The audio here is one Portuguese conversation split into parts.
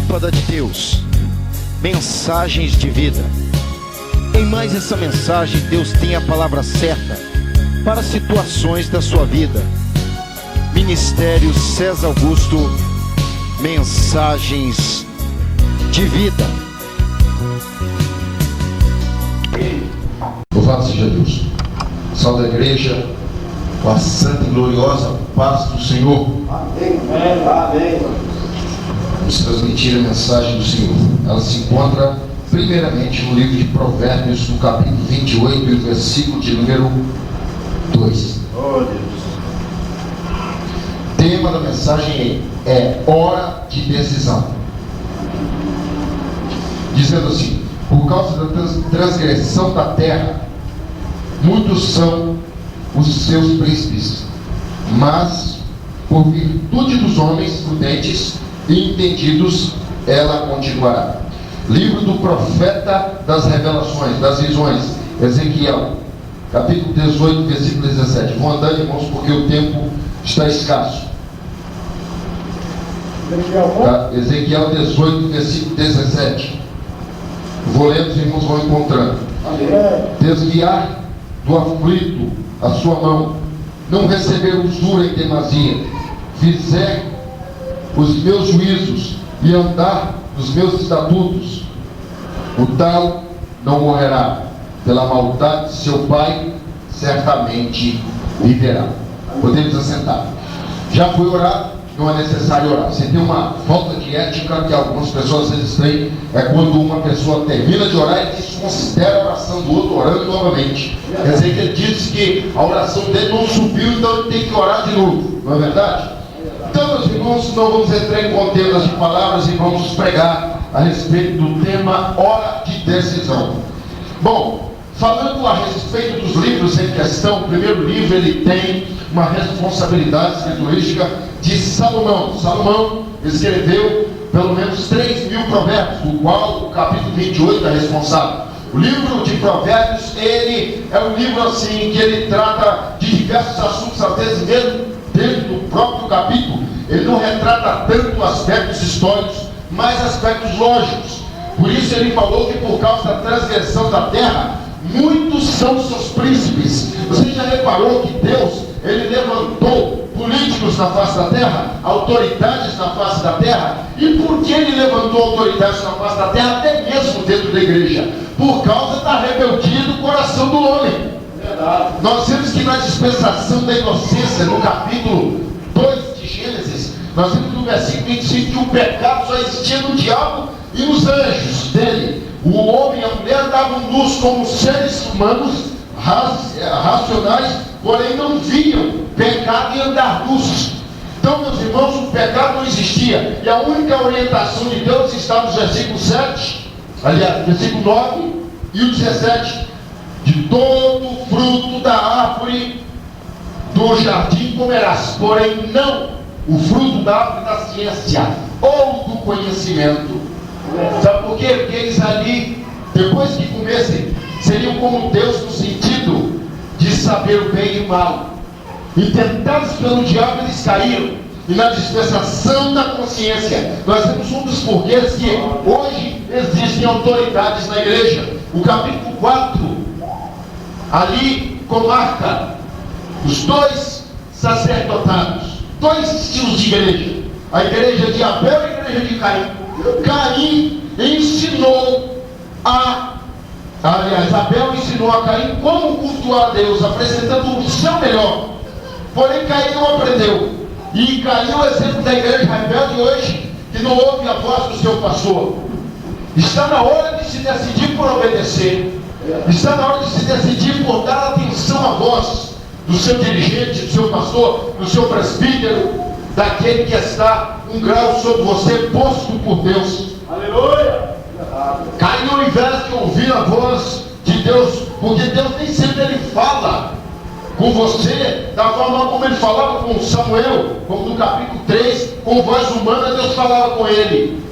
Lâmpada de Deus, mensagens de vida. Em mais essa mensagem, Deus tem a palavra certa para situações da sua vida. Ministério César Augusto, mensagens de vida. Louvado seja Deus. Salve a igreja, com a santa e gloriosa paz do Senhor. Amém. Amém. Vamos transmitir a mensagem do Senhor. Ela se encontra primeiramente no livro de Provérbios, no capítulo 28, e o versículo de número 2. Oh, Deus. O tema da mensagem é hora de decisão. Dizendo assim: por causa da transgressão da terra, muitos são os seus príncipes, mas por virtude dos homens prudentes e entendidos, ela continuará. Livro do profeta das revelações, das visões, Ezequiel, capítulo 18, versículo 17. Vou andando, irmãos, porque o tempo está escasso. Ezequiel 18, versículo 17. Vou ler, os irmãos vão encontrando. Desviar do aflito a sua mão, não receber usura em demasia, fizer os meus juízos e andar nos meus estatutos, o tal não morrerá, pela maldade de seu pai certamente viverá. Podemos assentar. Já foi orado, não é necessário orar. Você tem uma falta de ética que algumas pessoas às vezes têm, é quando uma pessoa termina de orar e desconsidera a oração do outro orando novamente. Quer dizer que ele disse que a oração dele não subiu, então ele tem que orar de novo, não é verdade? Então, meus irmãos, não vamos entrar em contendas de palavras e vamos pregar a respeito do tema hora de decisão. Bom, falando a respeito dos livros em questão, o primeiro livro ele tem uma responsabilidade escriturística de Salomão. Salomão escreveu pelo menos 3.000 provérbios, do qual o capítulo 28 é responsável. O livro de Provérbios, ele é um livro assim, que ele trata de diversos assuntos, às vezes mesmo dentro do próprio capítulo, ele não retrata tanto aspectos históricos, mas aspectos lógicos. Por isso ele falou que por causa da transgressão da terra, muitos são seus príncipes. Você já reparou que Deus, ele levantou políticos na face da terra, autoridades na face da terra? E por que ele levantou autoridades na face da terra, até mesmo dentro da igreja? Por causa da rebeldia do coração do homem. Nós vemos que na dispensação da inocência, no capítulo 2 de Gênesis, nós vemos no versículo 25 que o pecado só existia no diabo e nos anjos dele. O homem e a mulher davam luz como seres humanos racionais, porém não viam pecado e andar luz. Então, meus irmãos, o pecado não existia, e a única orientação de Deus está nos versículos 7, aliás, versículo 9 e o 17. De todo o fruto da árvore do jardim comerás, porém não o fruto da árvore da ciência ou do conhecimento. Sabe por quê? Porque eles ali, depois que comessem, seriam como Deus no sentido de saber o bem e o mal. E tentados pelo diabo, eles caíram. E na dispensação da consciência, nós temos um dos porquês que hoje existem autoridades na igreja. O capítulo 4 ali comarca os dois sacerdotados, dois estilos de igreja: a igreja de Abel e a igreja de Caim. Caim ensinou Abel ensinou a Caim como cultuar a Deus, apresentando o seu melhor. Porém Caim não aprendeu, e Caim é o exemplo da igreja rebelde hoje, que não ouve a voz do seu pastor. Está na hora de se decidir por obedecer. Está na hora de se decidir por dar atenção à voz do seu dirigente, do seu pastor, do seu presbítero, daquele que está um grau sobre você, posto por Deus. Aleluia! Caim, ao invés de ouvir a voz de Deus, porque Deus nem sempre ele fala com você da forma como ele falava com Samuel, como no capítulo 3, com voz humana Deus falava com ele.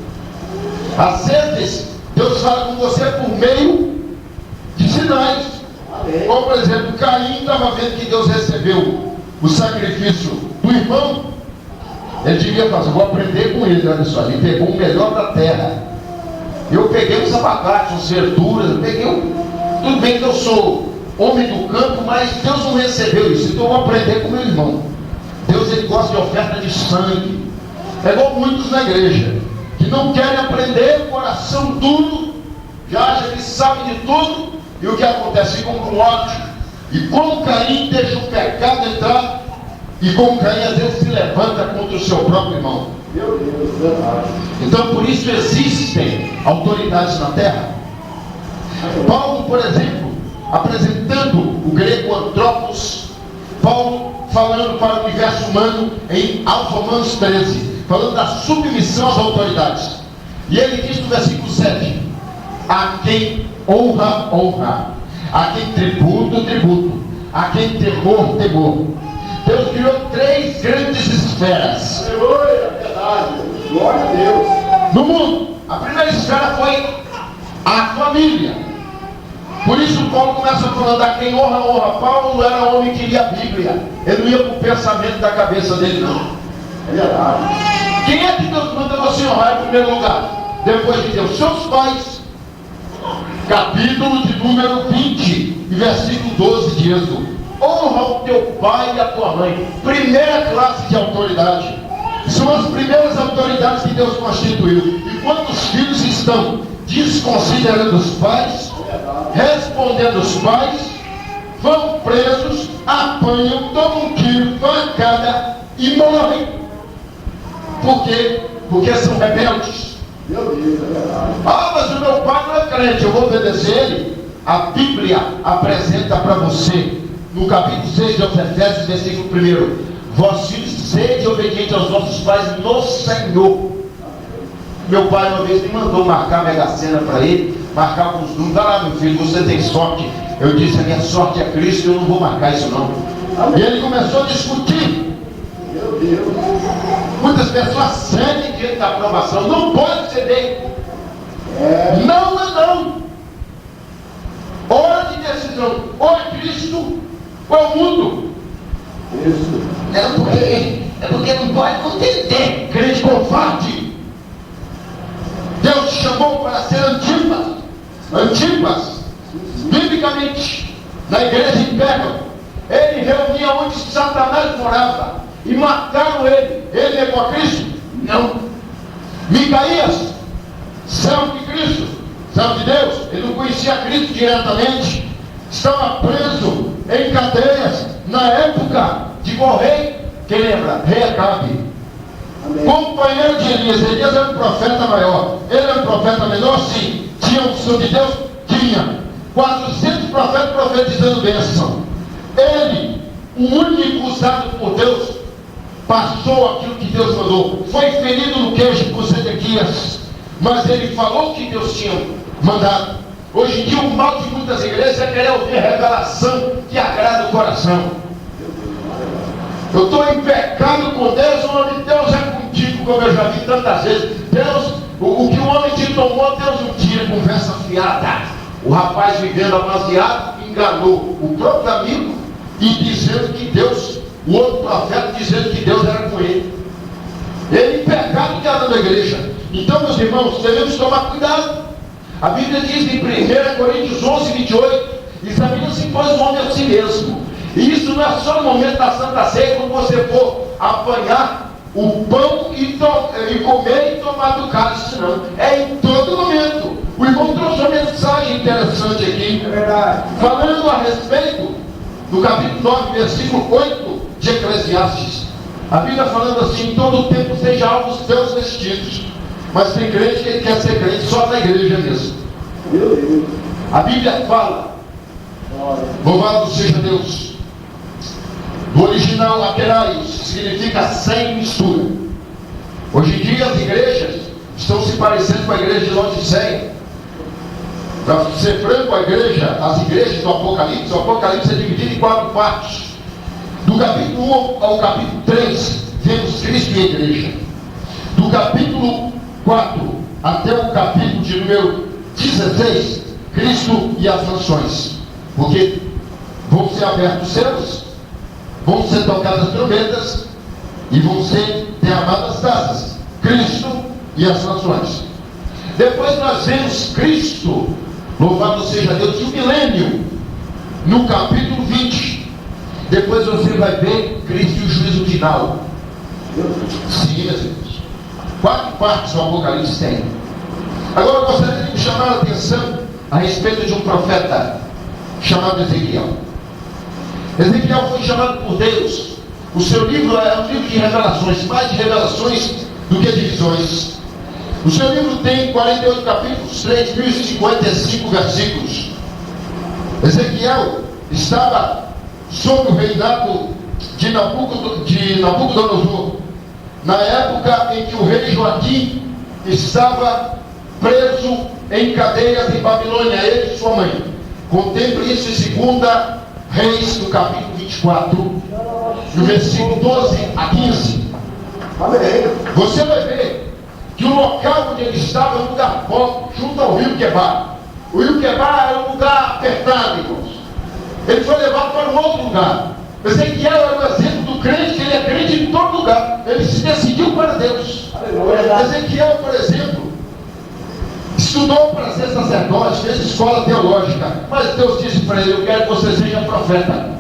Às vezes Deus fala com você por meio de sinais. Amém. Como por exemplo, Caim estava vendo que Deus recebeu o sacrifício do irmão, Ele devia fazer, vou aprender com ele, olha só. Ele pegou o melhor da terra. Eu peguei os abacates, as verduras, eu peguei tudo bem que eu sou homem do campo, mas Deus não recebeu isso, então eu vou aprender com meu irmão. Deus, ele gosta de oferta de sangue. É igual muitos na igreja, que não querem aprender, coração duro, já acha que sabe de tudo, e o que acontece? Ficam com ódio, e como Caim deixa o pecado entrar, e como Caim às vezes se levanta contra o seu próprio irmão. Meu Deus, verdade. Então por isso existem autoridades na terra. Paulo, por exemplo, apresentando o grego antropos, Paulo falando para o universo humano em Romanos 13, falando da submissão às autoridades. E ele diz no versículo 7: a quem honra, honra, a quem tributo, tributo, a quem temor, temor. Deus criou 3 grandes esferas. Aleluia, verdade. Glória a Deus. No mundo, a primeira esfera foi a família. Por isso Paulo começa falando a quem honra, honra. Paulo era um homem que lia a Bíblia. Ele não ia para o pensamento da cabeça dele, não. É verdade. Quem é que Deus manda você honrar em primeiro lugar? Depois de Deus, seus pais. Capítulo de número 20 e versículo 12 de Êxodo. Honra o teu pai e a tua mãe. Primeira classe de autoridade. São as primeiras autoridades que Deus constituiu. E quando os filhos estão desconsiderando os pais, respondendo os pais, vão presos, apanham, tomam um tiro, facada e morrem. Por quê? Porque são rebeldes. Meu Deus, é verdade. Ah, mas o meu pai não é crente, eu vou obedecer ele. A Bíblia apresenta para você, no capítulo 6 de Efésios, versículo 1: vós filhos, sede obedientes aos vossos pais no Senhor. Meu pai uma vez me mandou marcar a Mega Sena para ele, marcar alguns números. Vai lá, meu filho, você tem sorte. Eu disse, a minha sorte é Cristo, eu não vou marcar isso não. E ele começou a discutir. Meu Deus. Muitas pessoas cedem diante da aprovação. Não pode ceder. Não é não. Hora de decisão. Ou é Cristo, ou é o mundo. Isso. É porque não pode contender. Crente covarde. Deus te chamou para ser Antipas, biblicamente, na igreja em Pérgamo. Ele reunia onde Satanás morava e mataram ele. Ele negou a Cristo? Não. Micaías, servo de Cristo, servo de Deus, ele não conhecia Cristo diretamente, estava preso em cadeias na época de qual rei? Quem lembra? Rei Acabe. Companheiro de Elias. Elias era um profeta maior. Ele era um profeta menor? Sim. Tinha a unção de Deus? Tinha. 400 profetas profetizando bênção. Ele, o único usado por Deus, passou aquilo que Deus mandou. Foi ferido no queixo por Zedequias, mas ele falou o que Deus tinha mandado. Hoje em dia o mal de muitas igrejas é querer ouvir revelação que agrada o coração. Eu estou em pecado com Deus, o nome de Deus é contigo, como eu já vi tantas vezes. Deus, o que o homem te tomou, Deus não tira, conversa fiada. O rapaz vivendo amaziado, enganou o próprio amigo e dizendo que Deus, o outro profeta dizendo que Deus era com ele. Ele em pecado que era na igreja. Então, meus irmãos, devemos tomar cuidado. A Bíblia diz em 1 Coríntios 11, 28, examina-se, pois, o homem a si mesmo. E isso não é só no momento da Santa Ceia, quando você for apanhar o pão e comer e tomar do cálice, não. É em todo momento. O irmão trouxe uma mensagem interessante aqui, É verdade. falando a respeito do capítulo 9, versículo 8 de Eclesiastes. A Bíblia falando assim: em todo tempo seja alvos teus vestidos. Mas tem crente que ele quer ser crente só na igreja mesmo. Meu Deus. A Bíblia fala, Glória. louvado seja Deus. Do original laterais, significa sem mistura. Hoje em dia as igrejas estão se parecendo com a igreja de Laodiceia. Para ser franco, as igrejas do Apocalipse, o Apocalipse é dividido em 4 partes. Do capítulo 1 ao capítulo 3, vemos Cristo e a igreja. Do capítulo 4 até o capítulo de número 16, Cristo e as nações. Porque vão ser abertos os céus, vão ser tocadas trombetas, e vão ser derramadas taças, Cristo e as nações. Depois nós vemos Cristo, louvado seja Deus, e o milênio, no capítulo 20. Depois você vai ver Cristo e o juízo final. Sim, meus irmãos. 4 partes do Apocalipse tem. Agora eu gostaria de chamar a atenção a respeito de um profeta chamado Ezequiel. Ezequiel foi chamado por Deus. O seu livro é um livro de revelações, mais de revelações do que de visões. O seu livro tem 48 capítulos, 3.055 versículos. Ezequiel estava sob o reinado de Nabucodonosor, na época em que o rei Joaquim estava preso em cadeias em Babilônia, ele e sua mãe. Contemple isso em 2 Reis, no capítulo 24, no versículo 12 a 15. Amém. Você vai ver que o local onde ele estava é um lugar pobre, junto ao rio Quebar. O rio Quebar era um lugar apertado, irmãos. Ele foi levado para um outro lugar. Ezequiel era o exemplo do crente, que ele é crente em todo lugar. Ele se decidiu para Deus. Ezequiel, por exemplo, estudou para ser sacerdote, fez escola teológica, mas Deus disse para ele: eu quero que você seja profeta.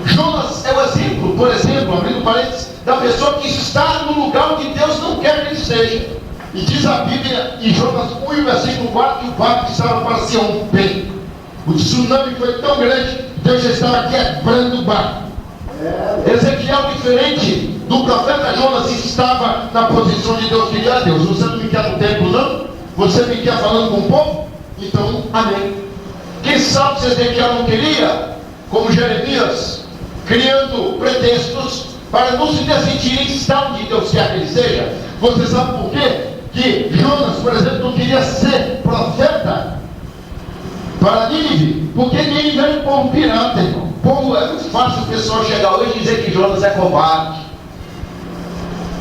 Jonas é o exemplo, por exemplo, abrindo parênteses, da pessoa que está no lugar onde Deus não quer que ele seja. E diz a Bíblia em Jonas 1, versículo 4, que o barco estava para se romper. O tsunami foi tão grande, Deus já estava quebrando o barco. Ezequiel, diferente do profeta Jonas, estava na posição de Deus. Queria: Deus, você não me quer no templo, não? Você me quer falando com o povo? Então, amém. Quem sabe se Ezequiel não queria, como Jeremias, criando pretextos para não se decidir em estar onde Deus quer que ele seja. Você sabe por quê? Que Jonas, por exemplo, não queria ser profeta para Nínive, porque Nínive era um povo pirata, irmão. Povo, é muito fácil o pessoal chegar hoje e dizer que Jonas é covarde.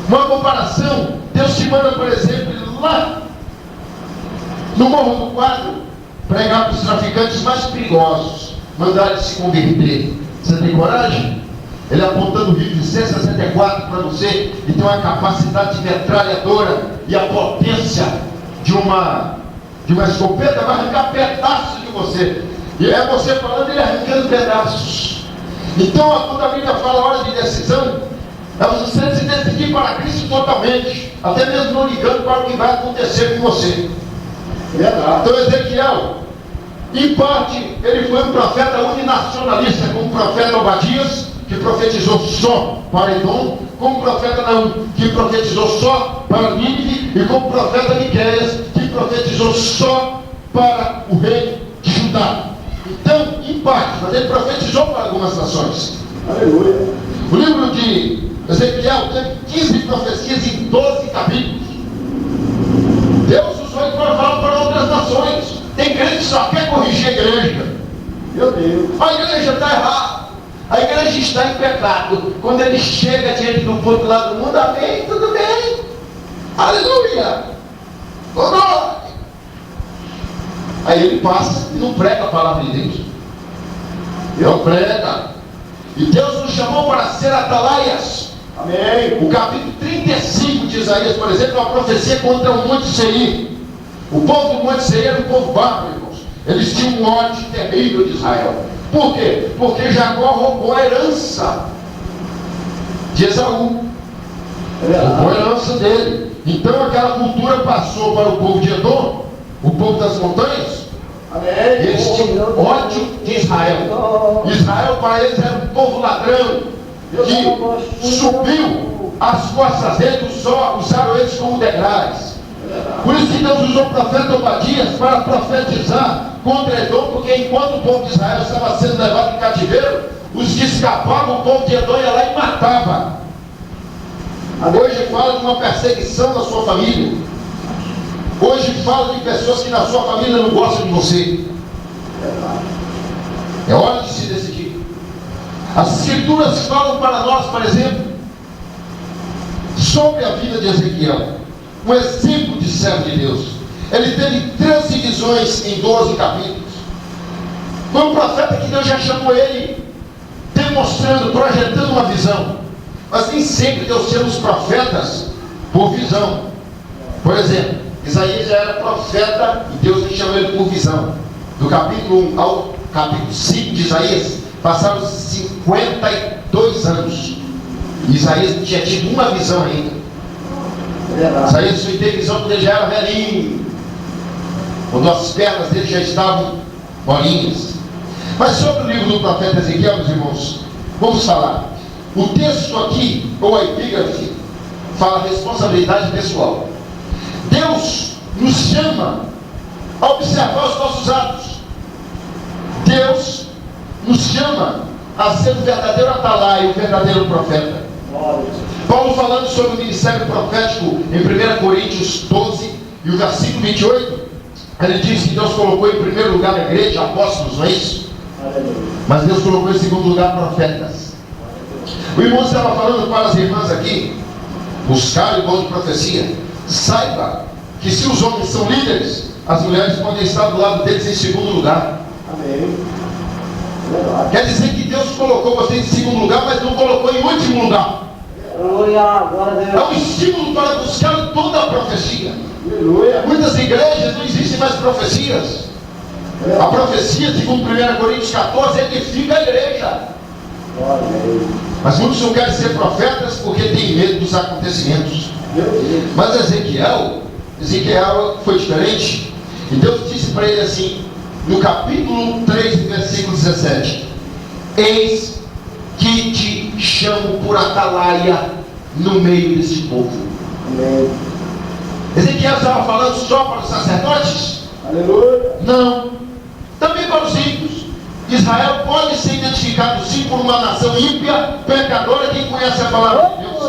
Uma comparação: Deus te manda, por exemplo, lá no Morro do Quadro, pregar para os traficantes mais perigosos, mandar eles se converter. Você tem coragem? Ele apontando o rifle C-64 para você e tem uma capacidade de metralhadora e a potência de uma escopeta, vai arrancar pedaços de você. E é você falando, ele arrancando pedaços. Então, quando a Bíblia fala hora de decisão, é você se decidir para Cristo totalmente, até mesmo não ligando para o que vai acontecer com você. Então, Ezequiel, em parte, ele foi um profeta uninacionalista, como o profeta Obadias, que profetizou só para Edom, como o profeta Naum, que profetizou só para Nínive, e como o profeta Miqueias, que profetizou só para o rei de Judá. Então, em parte, mas ele profetizou para algumas nações. Aleluia. O livro de Ezequiel teve 15 profecias em 12 capítulos. Deus usou ele para falar para outras nações. Tem crente que só quer corrigir a igreja. Meu Deus. A igreja está errada. A igreja está em pecado. Quando ele chega diante do povo lá do mundo, amém, tudo bem. Aleluia. Glória. Aí ele passa e não prega a palavra de Deus. Não prega. E Deus nos chamou para ser atalaias. Amém. O capítulo 35 de Isaías, por exemplo, é uma profecia contra o Monte Seir. O povo do Monte Seir era um povo bárbaro, irmãos. Eles tinham um ódio terrível de Israel. Por quê? Porque Jacó roubou a herança de Esaú. Roubou a herança dele. Então aquela cultura passou para o povo de Edom, o povo das montanhas. Amém. Eles tinham ódio de Israel. Israel para eles era um povo ladrão, que subiu as costas deles, usaram eles como degraus. Por isso que Deus usou o profeta Obadias para profetizar contra Edom, porque enquanto o povo de Israel estava sendo levado em cativeiro, os que escapavam, o povo de Edom ia lá e matava. Hoje fala de uma perseguição na sua família. Hoje fala de pessoas que na sua família não gostam de você. É hora de se decidir. As escrituras falam para nós, por exemplo, sobre a vida de Ezequiel, um exemplo de servo de Deus. Ele teve 13 visões em 12 capítulos. Foi um profeta que Deus já chamou ele, teve demonstrando, projetando uma visão. Mas nem sempre Deus chama os profetas por visão. Por exemplo, Isaías já era profeta e Deus chamou ele por visão. Do capítulo 1 ao capítulo 5 de Isaías, passaram 52 anos. Isaías não tinha tido uma visão ainda. Isaías só teve visão quando ele já era velhinho, quando as pernas dele já estavam molinhas. Mas sobre o livro do profeta Ezequiel, meus irmãos, vamos falar. O texto aqui, ou a epígrafe, fala responsabilidade pessoal. Deus nos chama a observar os nossos atos. Deus nos chama a ser o verdadeiro atalaia, o verdadeiro profeta. Paulo, falando sobre o ministério profético em 1 Coríntios 12 e o versículo 28, ele diz que Deus colocou em primeiro lugar a igreja, apóstolos, não é isso? Mas Deus colocou em segundo lugar profetas. O irmão estava falando para as irmãs aqui, buscar o dom de profecia. Saiba que se os homens são líderes, as mulheres podem estar do lado deles em segundo lugar. Amém. Quer dizer que Deus colocou vocês em segundo lugar, mas não colocou em último lugar. É um estímulo para buscar toda a profecia. Aleluia. Muitas igrejas não existem mais profecias. A profecia, segundo 1 Coríntios 14, edifica a igreja. Mas muitos não querem ser profetas porque têm medo dos acontecimentos. Mas Ezequiel foi diferente. E Deus disse para ele assim, no capítulo 3, versículo 17: eis que te chamo por atalaia no meio desse povo. Amém. Ezequiel estava falando só para os sacerdotes? Aleluia. Não. Também para os ímpios. Israel pode ser identificado sim por uma nação ímpia, pecadora, que conhece a palavra de Deus.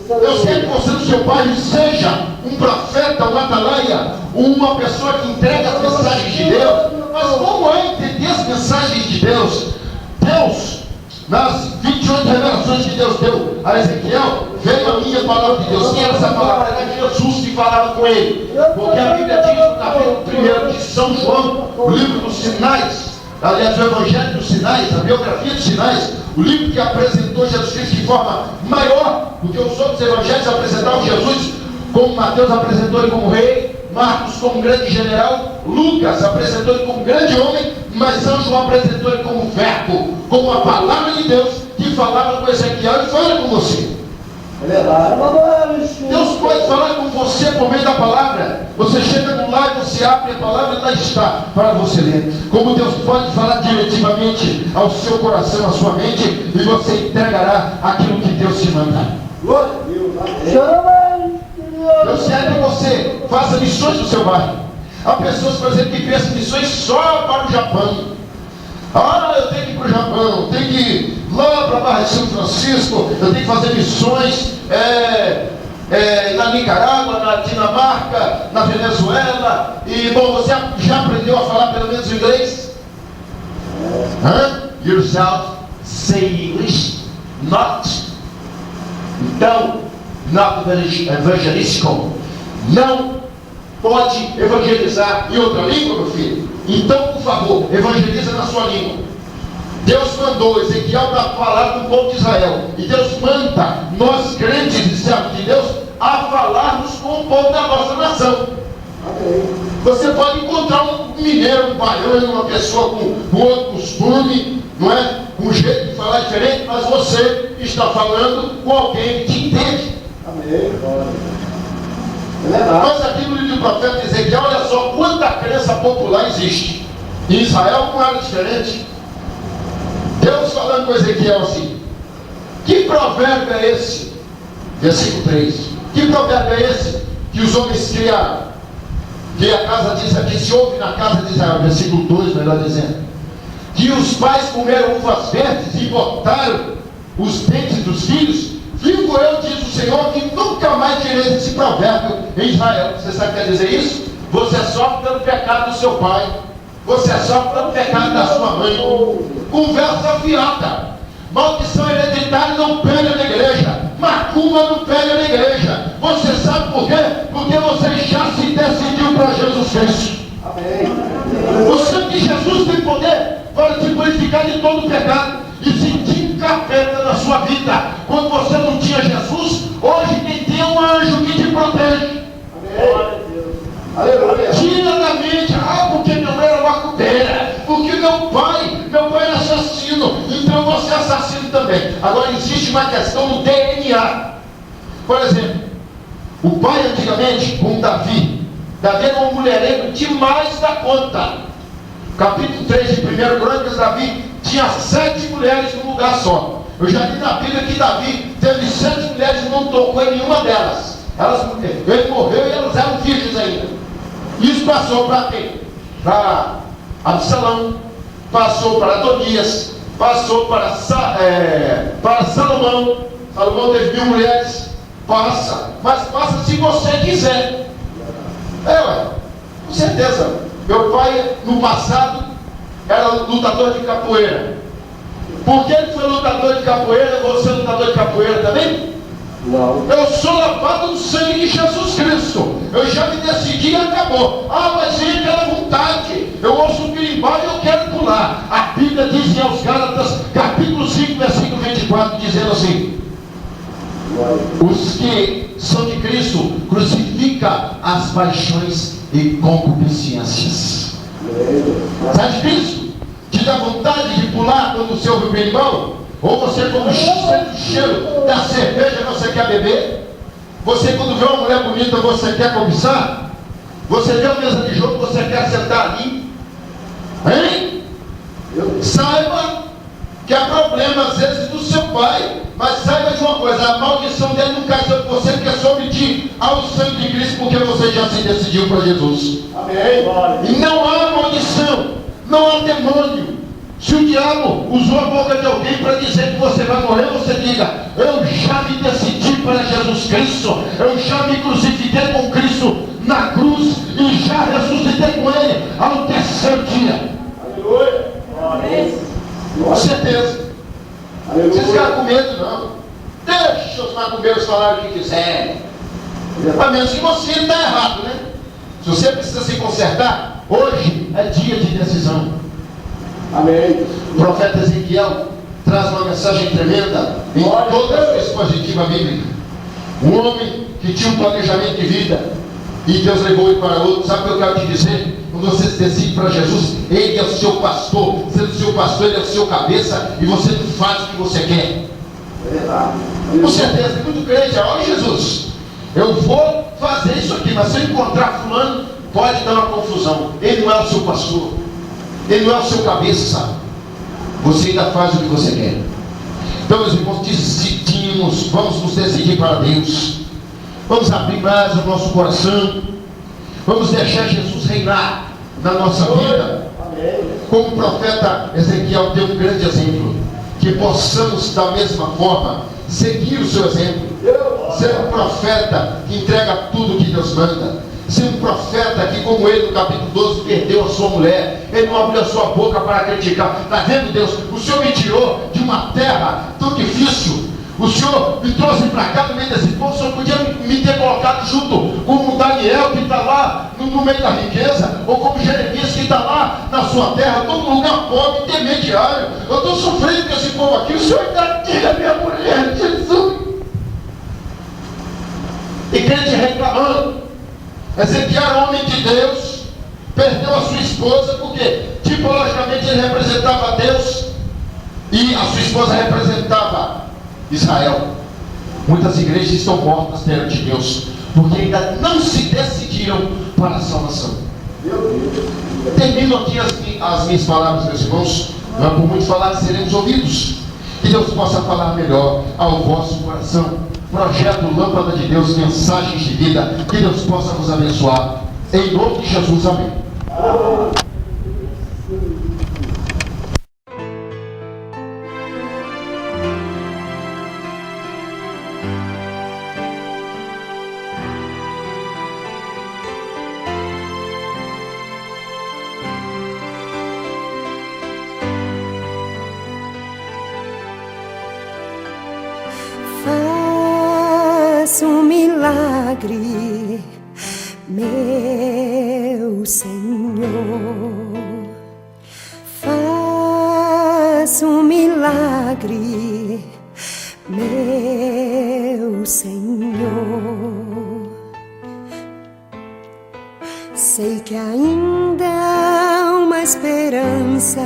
Deus quer que você no seu bairro seja um profeta, um atalaia, uma pessoa que entrega as mensagens de Deus. Mas como é entender as mensagens de Deus? Deus, nas 28 revelações que Deus deu a Ezequiel, veio a minha palavra de Deus. Quem era essa palavra? Era Jesus que falava com ele. Porque a Bíblia diz no capítulo 1 de São João, o livro dos sinais, aliás, o Evangelho dos Sinais, a biografia dos sinais, o livro que apresentou Jesus Cristo de forma maior do que os outros evangelhos apresentavam Jesus, como Mateus apresentou ele como rei, Marcos como grande general, Lucas apresentou ele como grande homem, mas São João apresentou ele como verbo, como a palavra de Deus que falava com Ezequiel e fala com você. É verdade. Deus pode falar com você por meio da palavra. Você chega no lar e você abre a palavra e lá está para você ler. Como Deus pode falar diretivamente ao seu coração, à sua mente, e você entregará aquilo que Deus te manda. Glória a Deus. Amém. Deus quer que você faça missões no seu bairro. Há pessoas, por exemplo, que pensam missões só para o Japão. Ah, eu tenho que ir para o Japão, eu tenho que ir lá para a Barra de São Francisco, eu tenho que fazer missões na Nicarágua, na Dinamarca, na Venezuela. E bom, você já aprendeu a falar pelo menos inglês? Yourself say English? Not. Então, not evangelistical. Não pode evangelizar em outra língua, meu filho? Então, por favor, evangeliza na sua língua. Deus mandou Ezequiel para falar com o povo de Israel. E Deus manda nós, crentes e servos de Deus, a falarmos com o povo da nossa nação. Você pode encontrar um mineiro, um baiano, uma pessoa com outro costume, não é? Com um jeito de falar diferente, mas você está falando com alguém que te entende. Amém. É verdade. Mas aqui no livro do profeta Ezequiel, olha só quanta crença popular existe. Em Israel não era diferente. Deus falando com Ezequiel assim: que provérbio é esse? Versículo 3. Que provérbio é esse que os homens criaram? Que a casa que se ouve na casa de Israel, versículo 2, melhor dizendo, que os pais comeram uvas verdes e botaram os dentes dos filhos. Vivo eu, diz o Senhor, que nunca mais direi esse provérbio em Israel. Você sabe o que quer dizer isso? Você sofre pelo pecado do seu pai, você sofre pelo pecado da sua mãe. Conversa fiada. Maldição hereditária não pega na igreja. Macumba não pega na igreja. Você sabe por quê? Porque você já se decidiu para Jesus Cristo. Amém. O sangue de Jesus tem poder para te purificar de todo o pecado e se te ferramenta na sua vida. Quando você não tinha Jesus, hoje quem tem é um anjo que te protege. Aleluia. Tira da mente, porque minha mãe era macumbeira, porque meu pai era assassino, então você é assassino também. Agora existe uma questão no DNA. Por exemplo, o pai antigamente, com Davi era um mulherengo demais da conta. Capítulo 3 de 1 Crônicas, Davi tinha 7 mulheres num lugar só. Eu já li na Bíblia que Davi teve 7 mulheres e não tocou em nenhuma delas. Ele morreu e elas eram virgens ainda. Isso passou para quem? Para Absalão, passou para Adonias, passou para Salomão. Salomão teve 1000 mulheres. Passa, mas passa se você quiser. Com certeza. Meu pai, no passado, era lutador de capoeira. Por que ele foi lutador de capoeira? Você é lutador de capoeira também? Não. Eu sou lavado no sangue de Jesus Cristo. Eu já me decidi e acabou. Mas é aquela vontade. Eu ouço um birimbau e eu quero pular. A Bíblia diz aos Gálatas, capítulo 5, versículo 24, dizendo assim: os que são de Cristo crucificam as paixões e concupiscências. Sabe Cristo? Te dá vontade de pular quando você ouve o berimbau? Ou você, quando sente o cheiro da cerveja, você quer beber? Você, quando vê uma mulher bonita, você quer cobiçar? Você vê uma mesa de jogo, você quer sentar ali? Hein? Saiba que há problema às vezes do seu pai, mas saiba de uma coisa: a maldição dele não cai sobre você, porque é sobre ti. Ao sangue de Cristo, porque você já se decidiu para Jesus. Amém. E não há maldição, não há demônio. Se o diabo usou a boca de alguém para dizer que você vai morrer, você diga: eu já me decidi para Jesus Cristo, eu já me crucifiquei com Cristo na cruz e já ressuscitei com Ele ao terceiro dia. Aleluia. Amém. Com certeza. Não precisa ficar com medo, não. Deixa os macumbeiros falarem o que quiserem. A menos que você está errado, né? Se você precisa se consertar, hoje é dia de decisão. Amém. O profeta Ezequiel traz uma mensagem tremenda em toda a sua expositiva bíblica. Um homem que tinha um planejamento de vida e Deus levou ele para outro. Sabe o que eu quero te dizer? Quando você se decide para Jesus, Ele é o seu pastor. Sendo o seu pastor, Ele é o seu cabeça, e você não faz o que você quer. Com certeza, tem muito crente: olha Jesus, eu vou fazer isso aqui, mas se eu encontrar fulano, pode dar uma confusão. Ele não é o seu pastor, Ele não é o seu cabeça. Você ainda faz o que você quer. Então, meus irmãos, decidimos, vamos nos decidir para Deus. Vamos abrir mais o nosso coração. Vamos deixar Jesus reinar na nossa vida. Como o profeta Ezequiel deu um grande exemplo, que possamos da mesma forma seguir o seu exemplo. Ser um profeta que entrega tudo que Deus manda. Ser um profeta que, como ele no capítulo 12, perdeu a sua mulher. Ele não abriu a sua boca para criticar. Está vendo, Deus? O Senhor me tirou de uma terra tão difícil. O Senhor me trouxe para cá no meio desse povo. O Senhor podia me ter colocado junto como Daniel, que está lá no meio da riqueza, ou como Jeremias, que está lá na sua terra. Estou num lugar pobre, intermediário. Eu estou sofrendo com esse povo aqui. O Senhor ainda tira minha mulher, Jesus. E crente reclamando. Ezequiel era homem de Deus, perdeu a sua esposa, porque tipologicamente ele representava Deus e a sua esposa representava Israel. Muitas igrejas estão mortas perante Deus, porque ainda não se decidiram para a salvação. Termino aqui as minhas palavras, meus irmãos. Não é por muito falar que seremos ouvidos. Que Deus possa falar melhor ao vosso coração. Projeto Lâmpada de Deus, mensagens de vida. Que Deus possa nos abençoar. Em nome de Jesus, amém. Faça um milagre, meu Senhor. Faça és um milagre, meu Senhor. Sei que ainda há uma esperança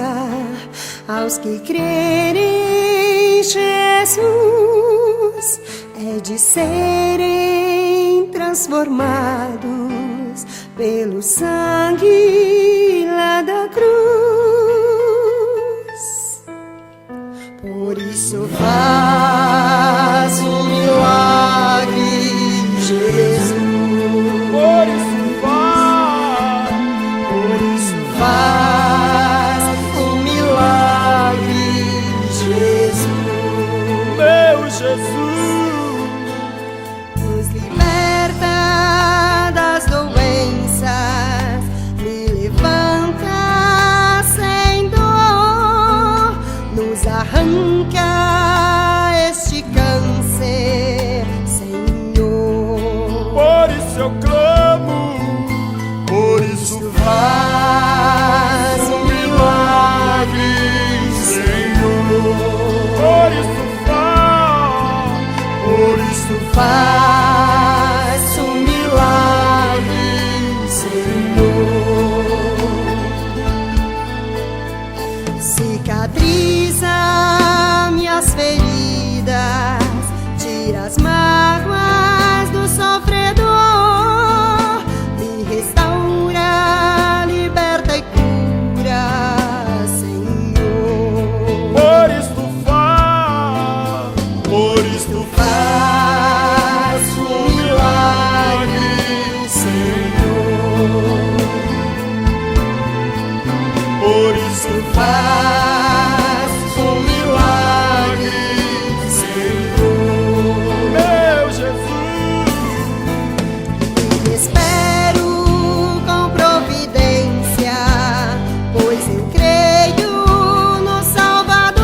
aos que crerem em Jesus, é de serem transformados pelo sangue lá da cruz. Por isso faz um milagre, Jesus. Por isso faz um milagre, Jesus. Meu Jesus. Nos liberta das doenças, me levanta sem dor, nos arranca este câncer, Senhor. Por isso eu clamo. Por isso Faz um milagre, Senhor. Por isso faz um milagre, Senhor. Cicatriza minhas feridas, tira as mágoas do sofredor, me restaura, liberta e cura, Senhor. Por isso Faz um milagre, Senhor. Por isso Faz um milagre, Senhor. meu Jesus. E espero com providência, pois eu creio no Salvador.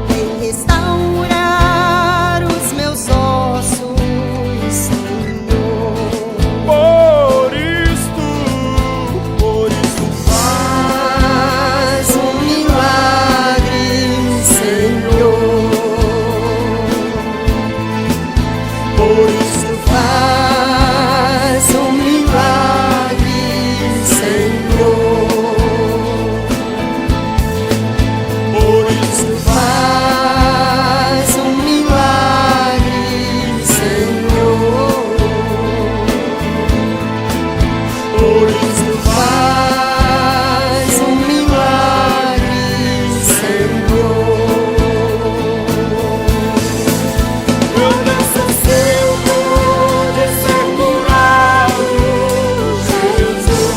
Vem restaurar os meus ossos, Senhor. Por isso Faz um milagre, Senhor. por isso Faz um milagre, Senhor. por isso Faz um milagre, Senhor. por isso Faz um milagre, Senhor. eu necessito de ser curado, Jesus.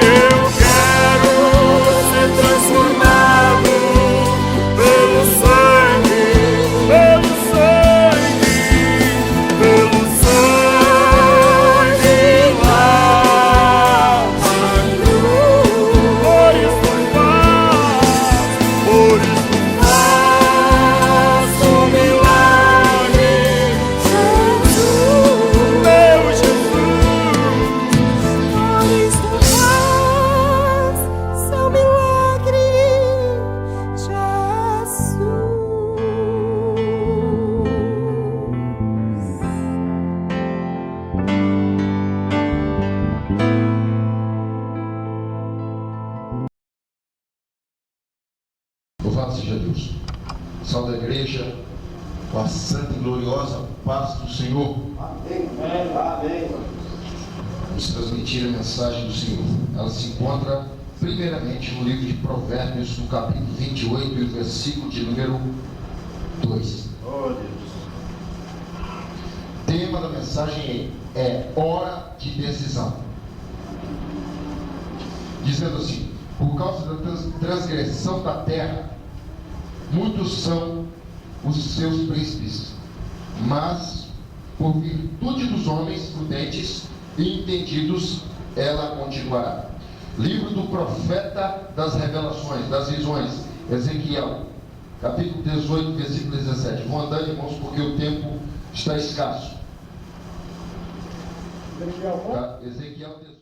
eu quero ser transformado pelo sangue lá da cruz. Por isso faz um milagre, meu Jesus. Por isso faz seu milagre, Louvado seja Deus. Salve a igreja, com a santa e gloriosa paz do Senhor. Amém. Vamos transmitir a mensagem do Senhor. Ela se encontra primeiramente no livro de Provérbios, no capítulo 28, e o versículo de número 2. Oh, Deus. O tema da mensagem é hora de decisão. Dizendo assim: por causa da transgressão da terra, muitos são os seus príncipes, mas por virtude dos homens prudentes e entendidos, ela continuará. Livro do profeta das revelações, das visões, Ezequiel, capítulo 18, versículo 17. Vou andando, irmãos, porque o tempo está escasso. Ezequiel 18.